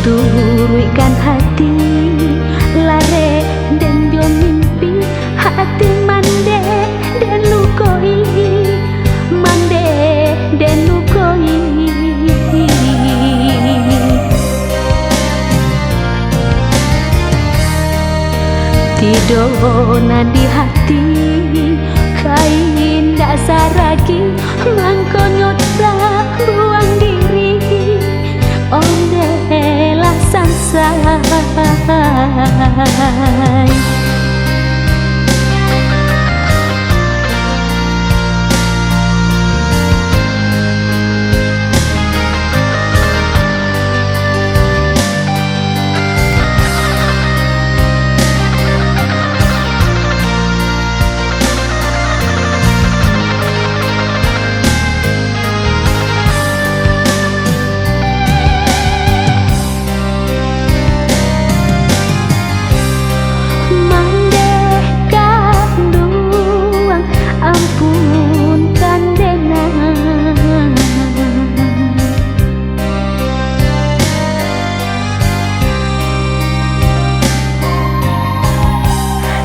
turuikan hati lare dan jo mimpi hati mande dan lukoi mande dan lukoi tidona di hati kain dak saragi mangkonyot buang diri ondelah sansai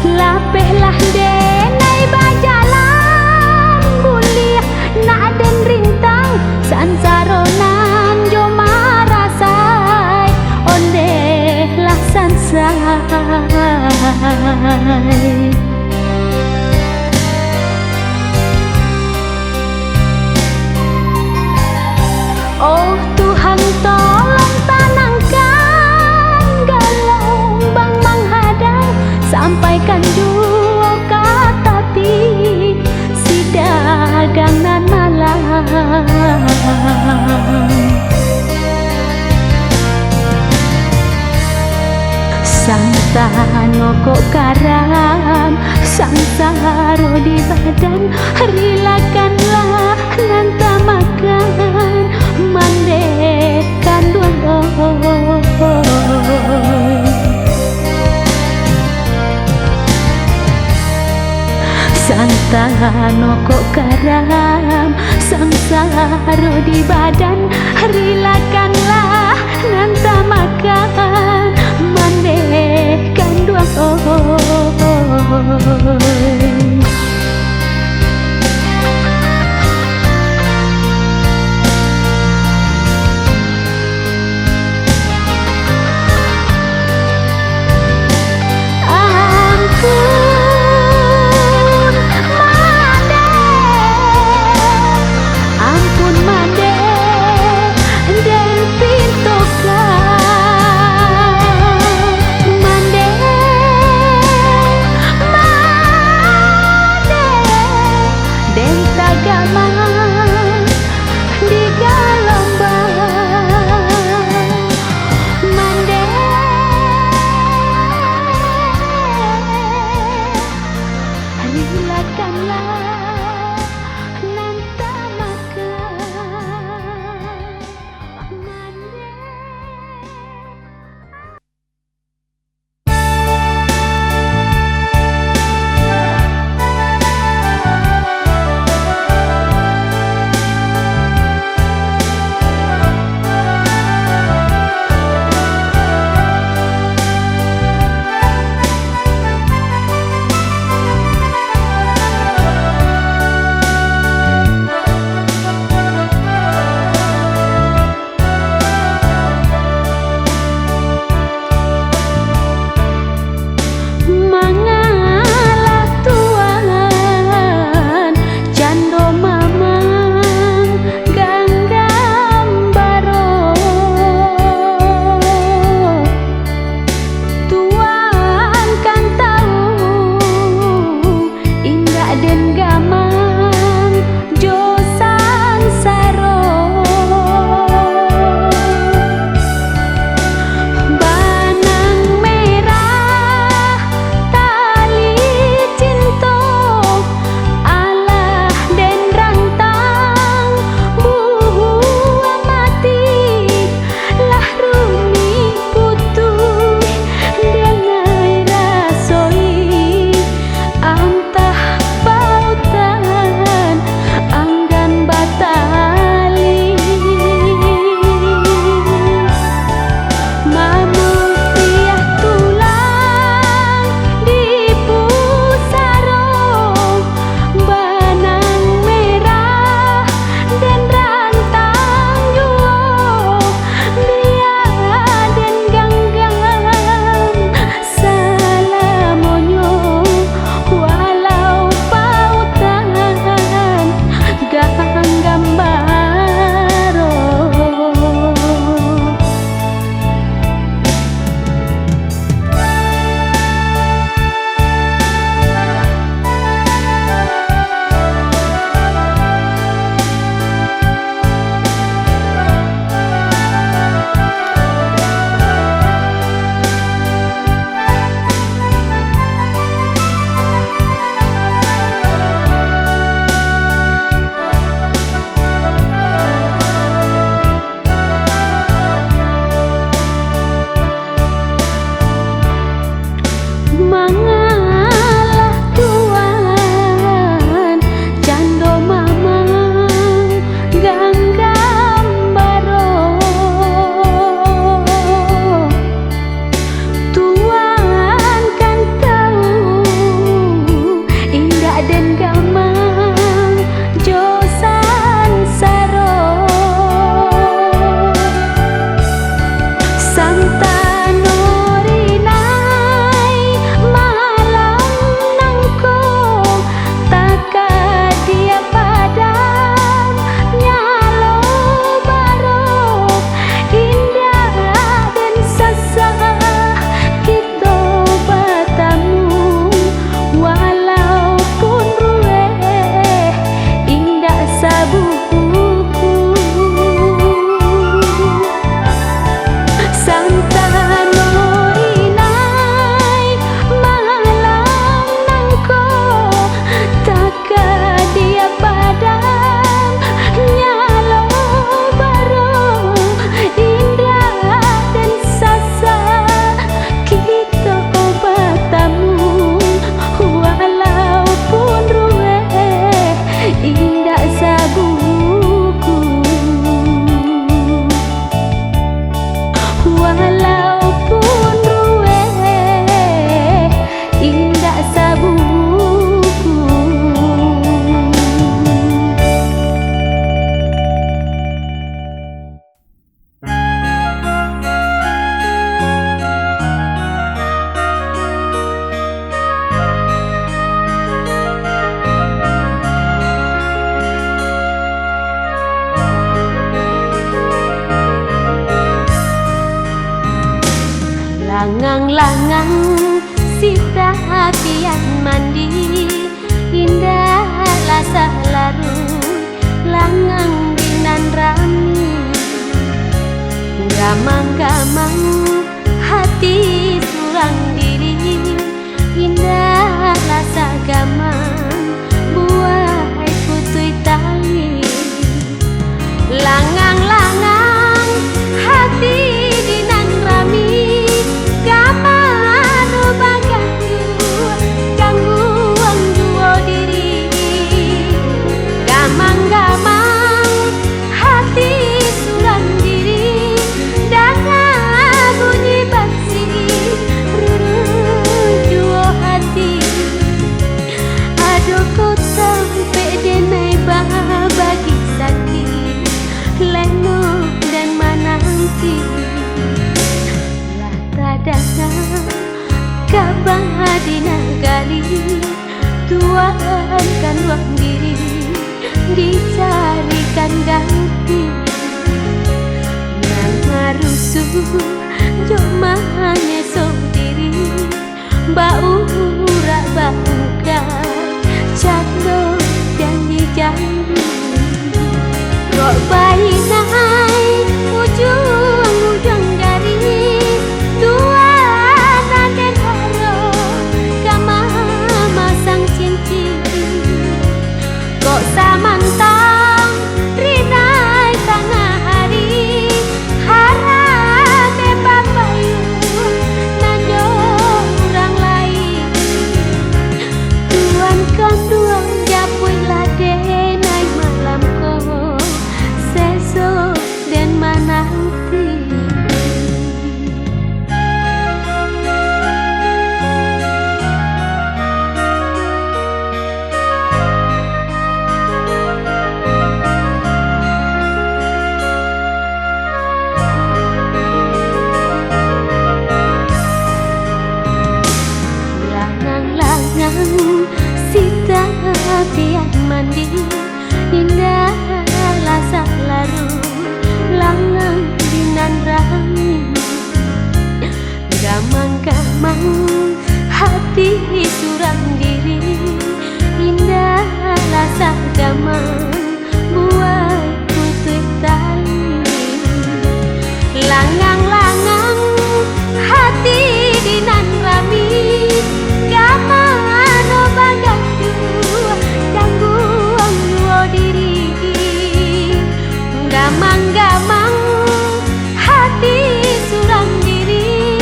lapehlah denai bajalan buliah nak den rintang sansaronan jo marasai ondelah sansai oh Tuhan tolong tenangkan gelombang menghadang sampaikan dua kata pi si dagang nan malam santano kok karam sansaro di badan rilakanlah nanta makan mandekan dua santano kok karam samsaro di badan rilakanlah nanta makan mandekan dua ampun mande dan pintokan Langang-langang sita pian mandi, indah lasa larut langang dinan rami. Gamang-gamang hati surang diri, indah lasa gamang buai putui tali. Langang-langang hati dinan rami, gamang bagangku gangguan duo diri. Gamang-gamang hati surang diri, dengan bunyi basi duo hati. Aduh kau sampai denai bagi sakit leno dan menanti. Lah tadana kabar di negari, tuankan ruang diri, dicarikan ganti. Nang marusuh jomahnya sok diri, bau rak bangkai cado janji-janji. Kok bayi nai ujung-ujung dari tuan aden haro kama masang cincin. Kok samantang rinai tengah hari, harap bapayu nanjo orang lain. Tuan kanduang japui ladenai malam ko sesok dan menanti. Langang-langang sita pian mandi, indah lasa larut langang dinan rami. Gamang-gamang hati surang diri, indah lasa gamang buai putui tali. Langang-langang hati dinan rami, gamang bagangku gangguan duo diri. Gamang-gamang hati surang diri,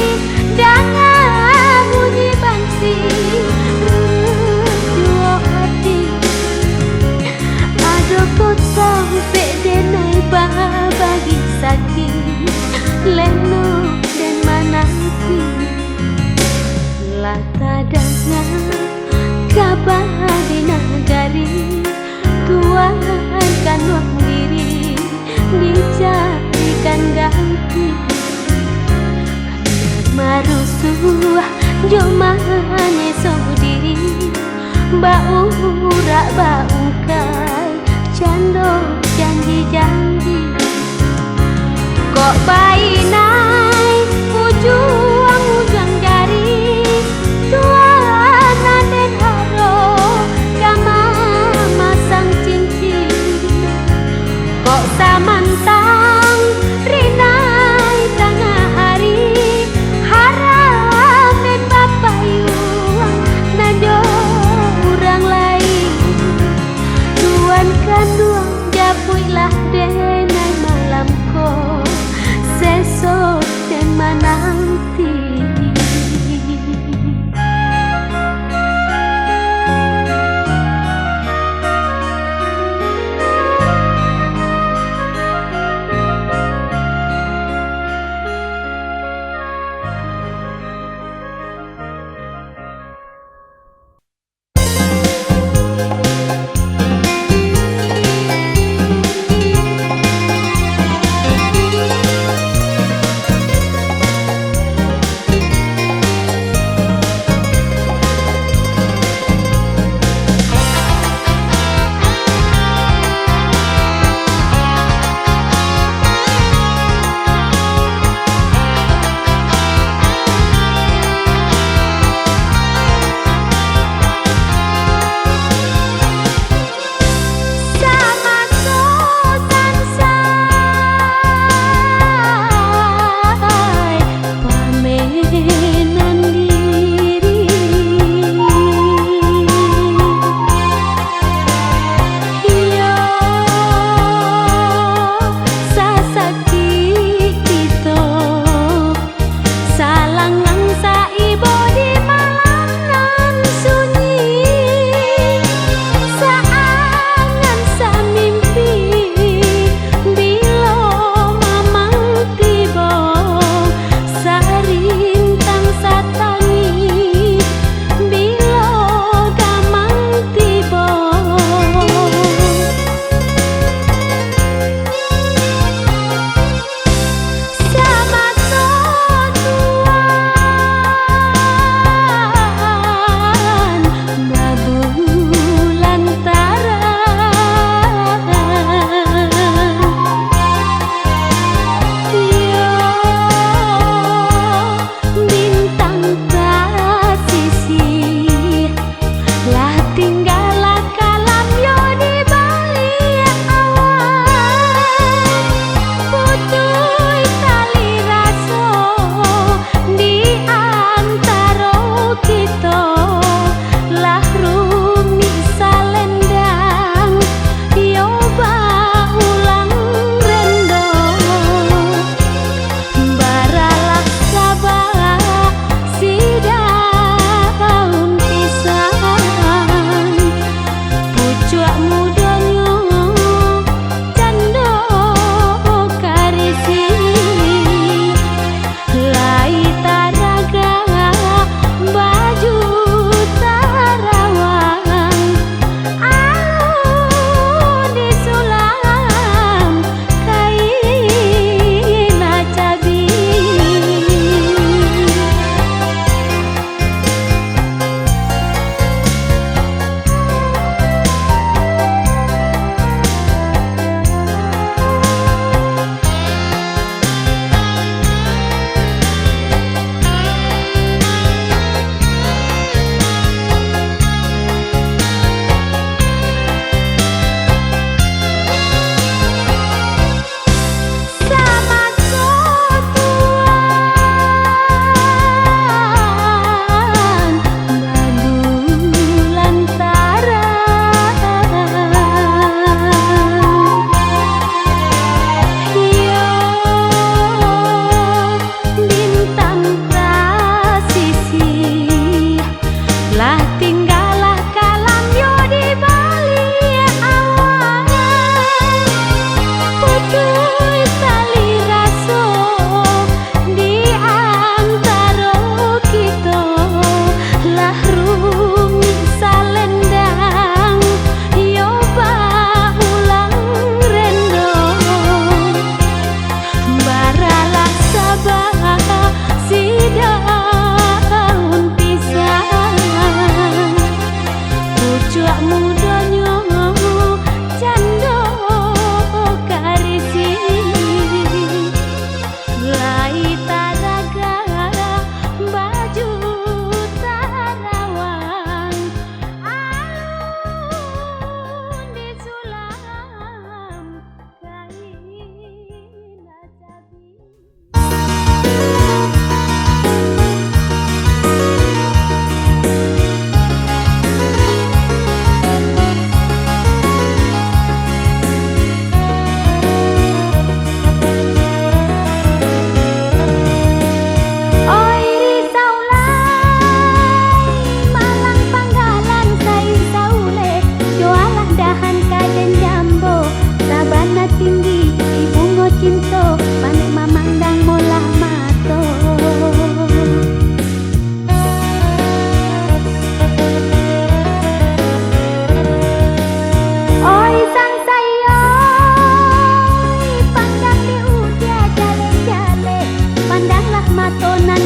dengan bunyi bangsi duo hati. Aduh kau sampai denai bagi sakit leno dan menanti. Lah tadana kabar di negari, tuankan ruang diri, dicarikan ganti. Marusuh jomahane sok diri, bau rak bangkai cando janji-janji. Kok bayi nai ujung-ujung dari tuan aden haro kama masang cincin. Kok samantang rinai tengah hari, harap bapayu nanjo orang lain. Tuan kanduang japui lah denai malam ko sesok dan menanti.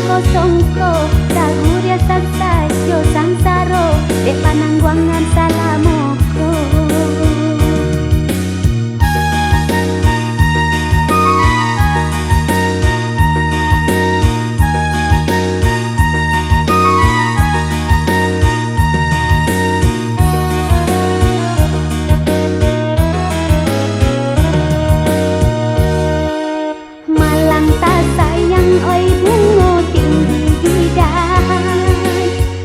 kosongko Saguria santai yo sangsaro Dek panangguangan salamoko Malang tak sayang oi bungo tinggi di dahan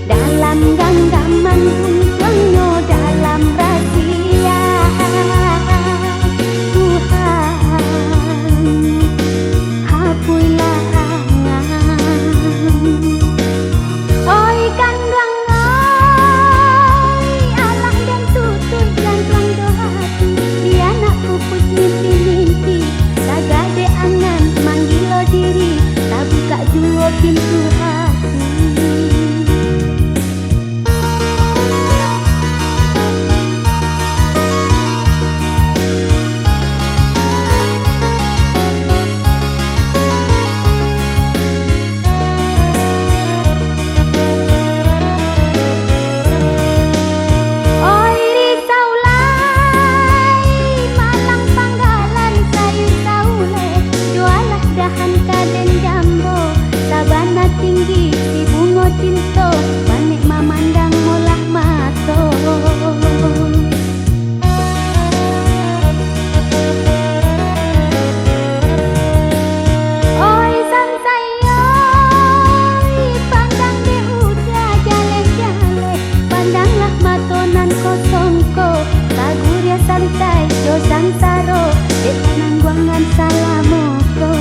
dalam genggaman untuknya dalam rahasia Tuhan hapuilah angan oi kandang oi alah dan tutut jantung dohati dia nak pupus mimpi-mimpi sagade angan manggilo diri tak buka jua pintu hati oi risaulai malang panggalan sayu saule jualah dahan kaden jambo sabana tinggi di bungo cinto manik mamandang molah mato oi sansayoi pandang de udah jale-jale pandanglah matonan kosongko Saguria santai yo sangsaro Dek panangguangan salamoko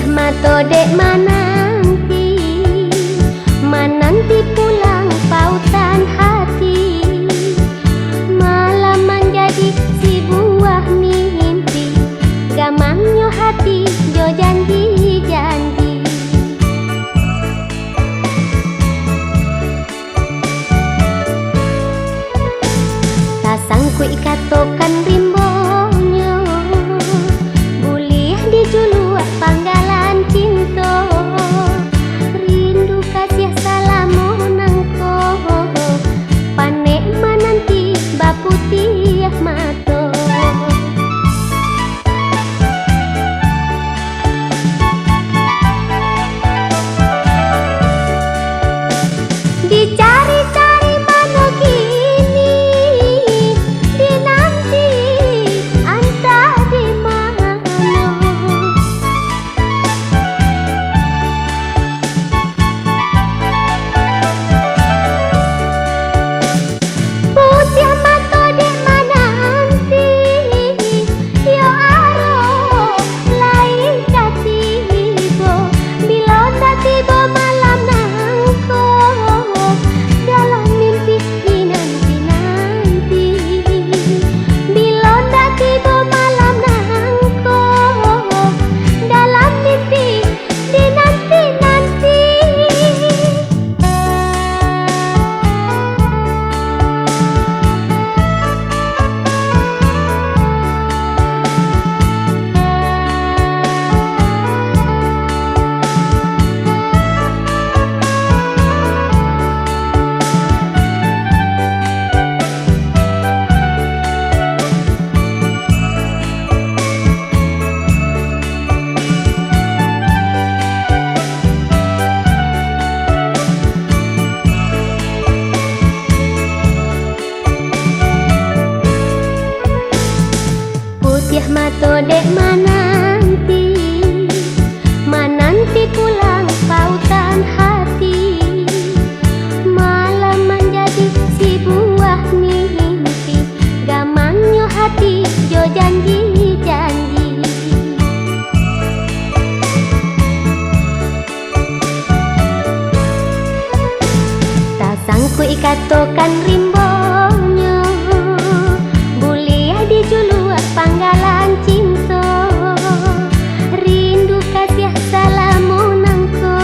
Putih mato dek mananti, mananti pulang pautan hati. Malam menjadi si buah mimpi, gamangnya hati jo janji-janji. Tasangku ikatokan rimbonyo, bulih dijulu panggalan cinta. Rindu kasih salamu nangko, panek menanti baputih mato. Dicari-cari mana kini, dinanti entah di mana. Putih mato dek mananti, yo aro lain katibo. Bila tak tiba malam nangko, dalam mimpi dinanti-nanti. Bila tak tiba malam nangko, dalam mimpi dinanti-nanti. Putih mato dek mananti, mananti pulang pautan hati. Malam menjadi si buah mimpi, gamangnya hati jo janji-janji. Tasangku ikatokan rimbonyo, bulih dijulu panggalan cinta. Rindu kasih salamu nangko,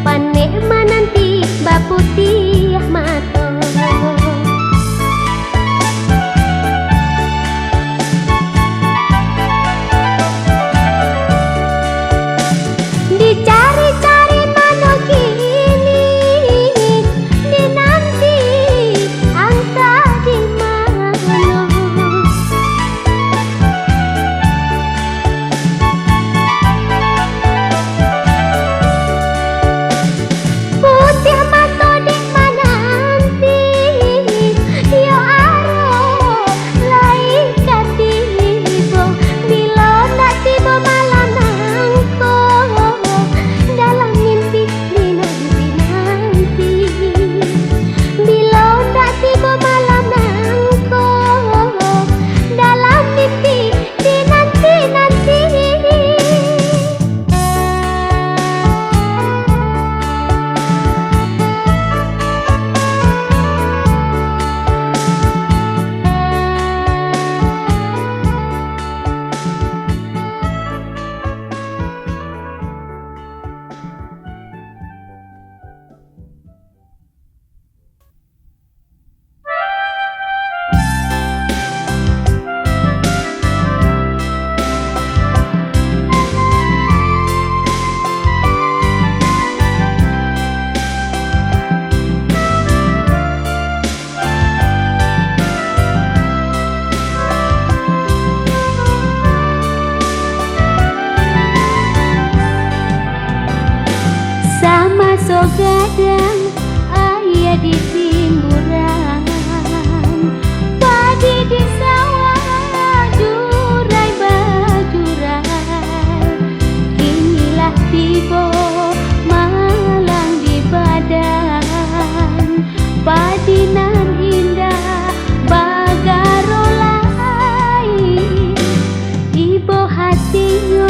panek menanti baputih mato. Dicari-cari mana kini, dinanti entah di mana. Putih mato dek mananti, yo aro lain katibo. Bila tak tiba malam nangko, dalam mimpi dinanti-nanti. Bila tak tiba malam nangko, dalam mimpi dinanti-nanti. Sama so gadang ayah di timburan, padi di sawah, jurai bajuran. Inilah tiba malang di badan, padi nan indah bagarolai. Ibu hatinya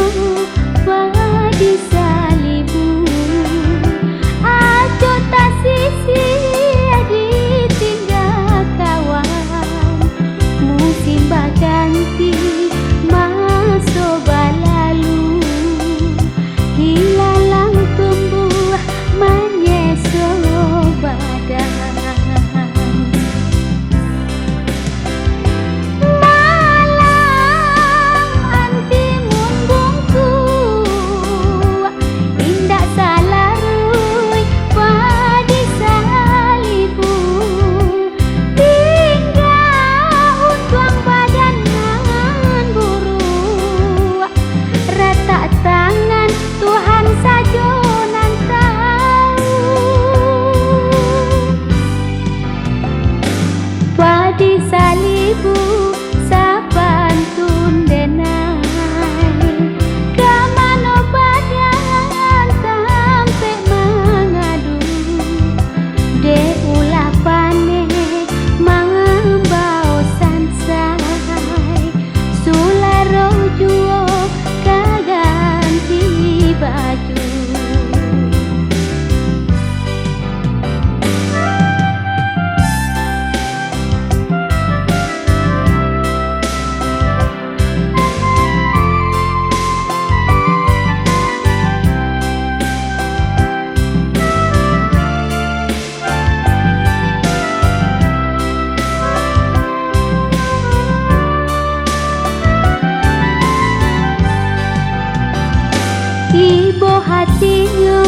Ibu hatinya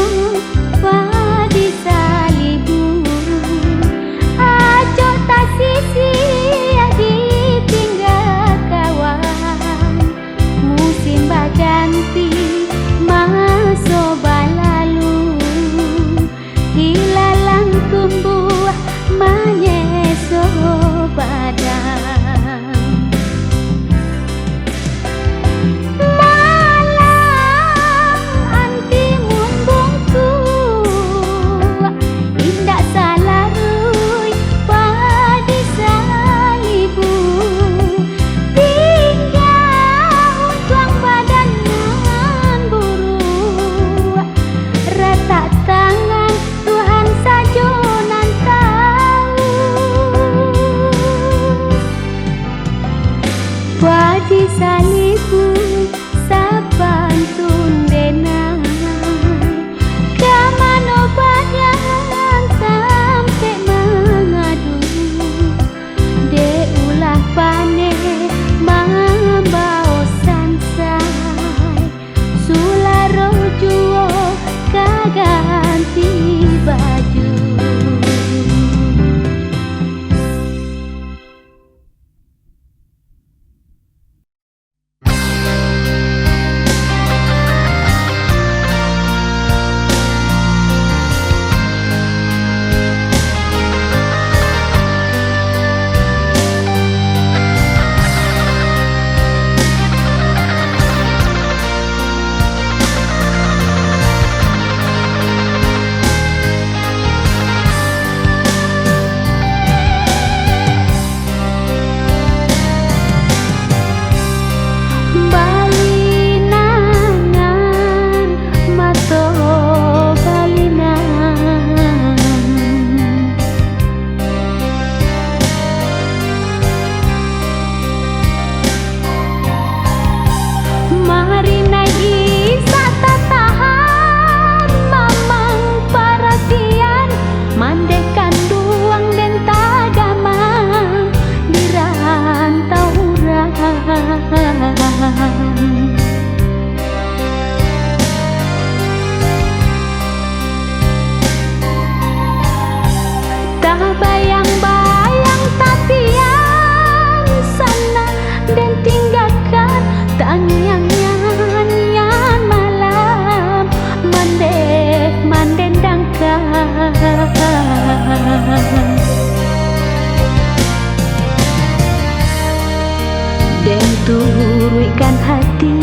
padi salibu, ajo tak sisi ditinggal kawan. Musim berganti masa berlalu, hilalang tumbuh menyeso badan. Padi salibu saban tundena, kamano badan sampai mengadu. De ulah pane mambao sansai, sularo juo kaganti baju. Bayang-bayang tapian sana dan tinggalkan tanyang-nyanyian malam mendendangkan. Dan turuikan hati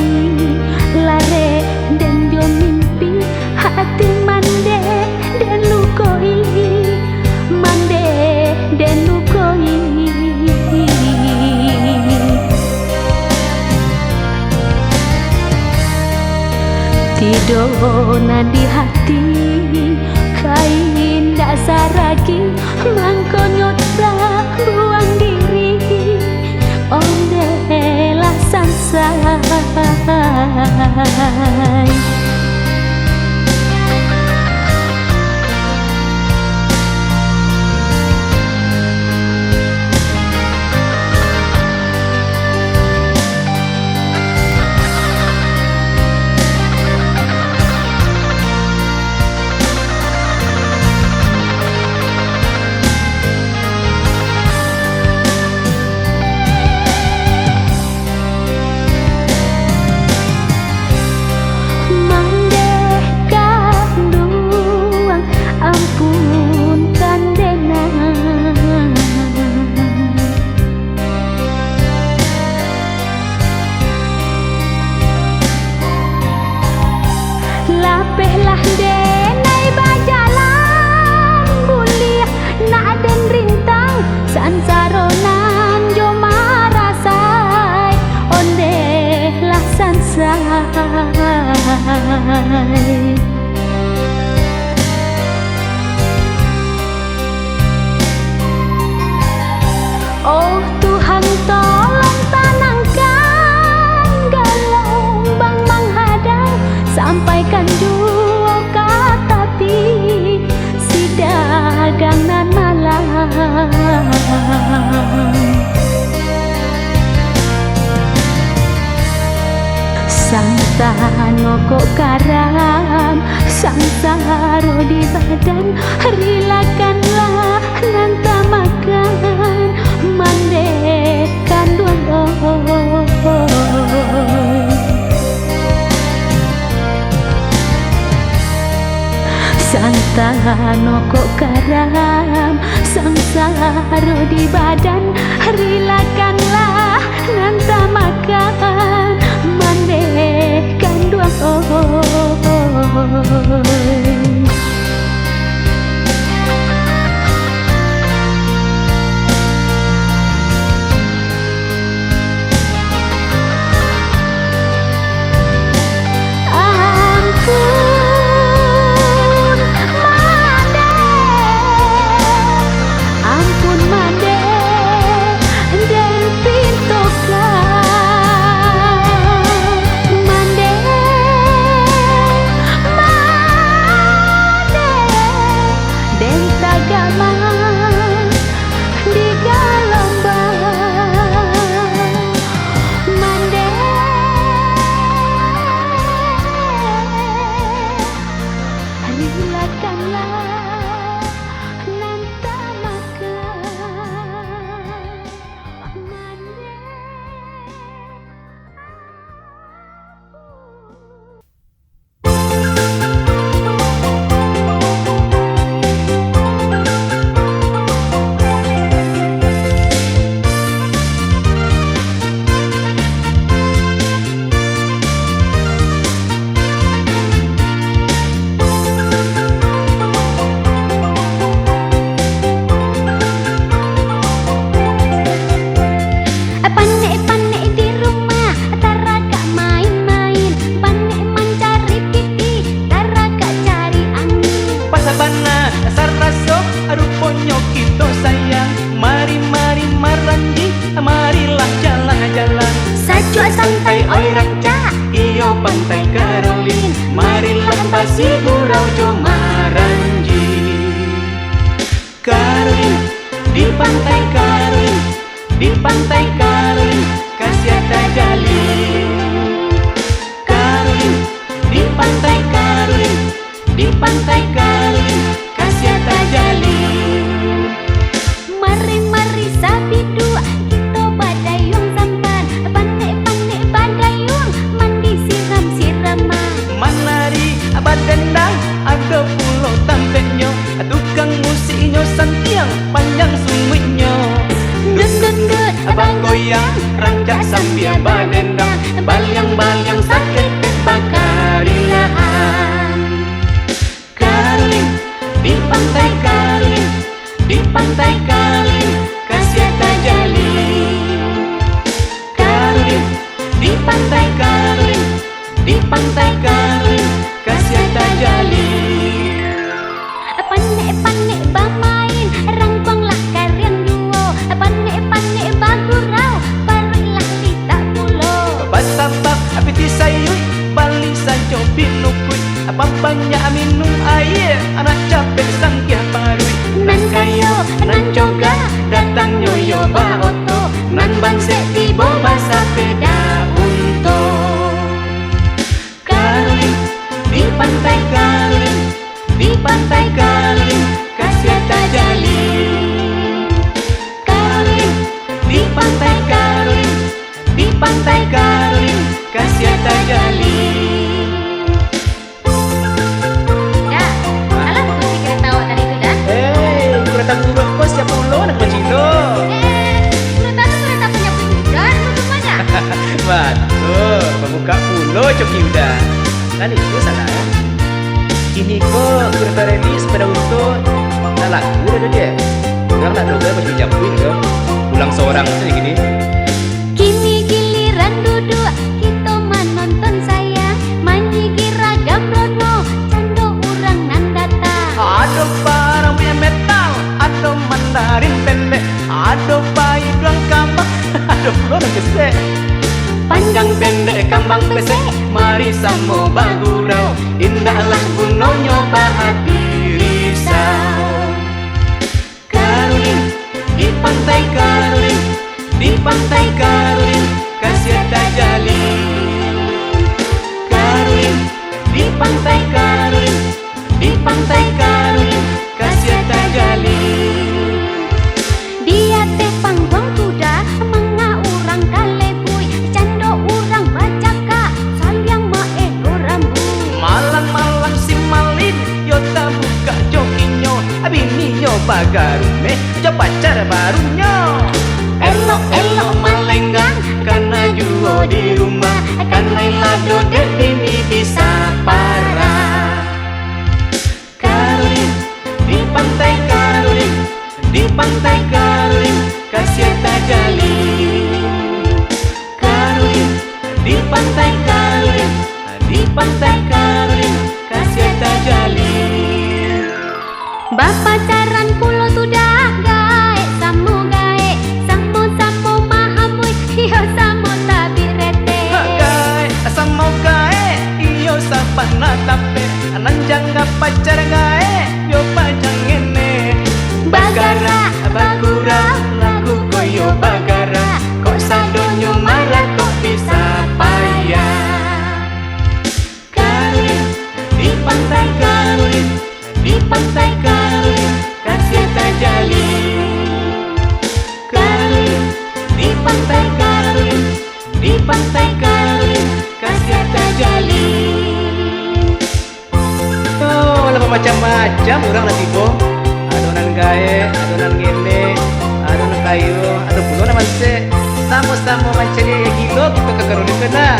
lare dan jo mimpi hati mande dan lukoi dan lukoi. Tidona di hati kain dasar lagi mangkonyota buang diri ondelah sansai. Lapehlah denai bajalan buliah nak den rintang sansaronan jo marasai ondelah sansai. Oh Tuhan tolong tenangkan gelombang menghadang, sampaikan dua kata si dagang nan malam. Sang ngokok karam sangsaro di badan, rilakanlah nanta makan mandekan duang santa ngokok karam sangsaro di badan, rilakanlah nanta makan mandekan duang santai oi ranca iyo pantai Karolin, marilah basi gurau jo maranji. Karolin di pantai Karolin, di pantai Karolin kasih jalin. Karolin di pantai Karolin, di pantai Karolin kasih jalin. Mari sapi dua kita badayung sampan, pandai badayung mandi siram-siraman. Manari abadendang ada pulau tampenyo, tukang musiknyo santiang panjang sumitnyo. Dut abang goyang rancak sambil badendang, balyang-balyang sakit bakarilaan. Karolin di pantai Karolin, di pantai Karolin kasih jalin. Karolin di pantai Karolin, di pantai Karolin kasih jalin. Pandai bamain rangkonglah kalian duo, pandai bagurau barilah kita pulo. Basabab apiti sayui balik sajo binukui, apa banyak minum air anak capek sangkia parui. Nan kayo nan coga datang nyoyo baoto, nan bangse tibo basa peda unto. Karolin di pantai Karolin, di pantai Karolin kasih jalin. Karolin di pantai Karolin, di pantai Karolin kasih jalin. Ya, alah tuh si kereta tadi itu dah. Kereta buruk kok siapa ulo nak macino? Kereta tuh kereta punya penjudan rupanya. Betul, pemuka pulo coki udah. Kan itu salah ya. Ini kok kereta rally sepeda untuk tak laku dah dia. Orang tak doga macam japuin ke. Pulang seorang tu gini. Kini giliran duduk kita menonton sayang, manjigi ragam rono cando urang nan datang. Ada barang punya metal, ada mandarin pendek, ada bayi duang kambang, ada pula orang gesek. Panjang pendek kambang pesek, mari samo bagurau, indahlah gunungnya bahati risau. Karolin di pantai Karolin, di pantai Karolin kasih jalin. Panai lado dek ini bisa parah. Karolin, di pantai Karolin, di pantai Karolin, kasih tajali. Karolin, di pantai Karolin, di pantai Karolin, kasih tajali. Bapak caran pulo sudah gae, samu mahamui, iyo samu tabi rete. Gae, samu gae, iyo sapana tape, ananjang pacar gae, yo pajang ngene. Bagara, bagura, lagu koyo bagara, kok sadonyo marah kok bisa payah. Karolin, di pantai Karolin, di pantai Karolin, kasih tajali. Karolin, di pantai Karolin, di pantai Karolin, kasih tajali. Oh, lama macam-macam orang nanti bo. Adonan gae, adonan ngene, adonan kayu, aduh pulo naman se. Samo-samo macam ya gilo kita ke Karolin kena.